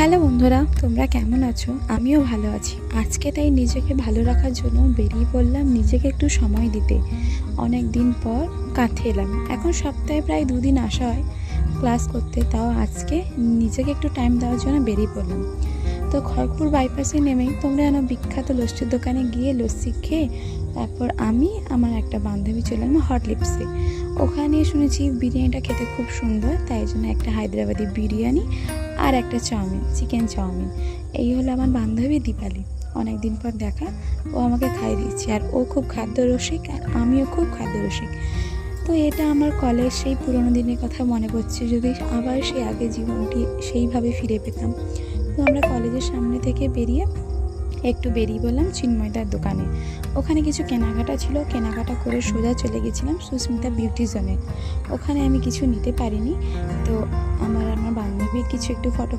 Hello বন্ধুরা, তোমরা কেমন আছো? আমিও ভালো আছি। আজকে তাই নিজেকে ভালো রাখার জন্য বেরিয়ে পড়লাম নিজেকে একটু সময় দিতে। অনেক দিন পর কাঁথে এলাম। এখন সপ্তাহে প্রায় 2 দিন আসা হয় ক্লাস করতে, তাও আজকে নিজেকে একটু টাইম দেওয়ার জন্য বেরিয়ে পড়লাম। তো খড়গপুর বাইপাসে নেমেই তোমরা যেন বিখ্যাত লস্যির দোকানে গিয়ে লস্যি খেয়ে তারপর আমি আমার একটা বান্ধবী চলে এলাম হট লিপসে। ওখানে শুনেছি বিরিয়ানিটা খেতে খুব সুন্দর, তাই জন্য একটা হায়দ্রাবাদি বিরিয়ানি আর একটা চাউমিন, চিকেন চাউমিন। এই হলো আমার বান্ধবী দীপালি। অনেক দিন পর দেখা, ও আমাকে খাইয়ে দিচ্ছে। আর ও খুব খাদ্যরসিক আর আমিও খুব খাদ্যরসিক। তো এটা আমার কলেজ সেই পুরোনো দিনের কথা মনে পড়ছে, যদি আবার সেই আগে জীবনটি সেইভাবে ফিরে পেতাম। তো আমরা কলেজের সামনে থেকে বেরিয়ে বললাম চিন্ময়দার দোকানে। ওখানে কিছু কেনাকাটা ছিল, কেনাকাটা করে সোজা চলে গেছিলাম সুস্মিতা বিউটি জোনে। ওখানে আমি কিছু নিতে পারিনি, তো আমার বান্ধবীর কিছু একটু ফটো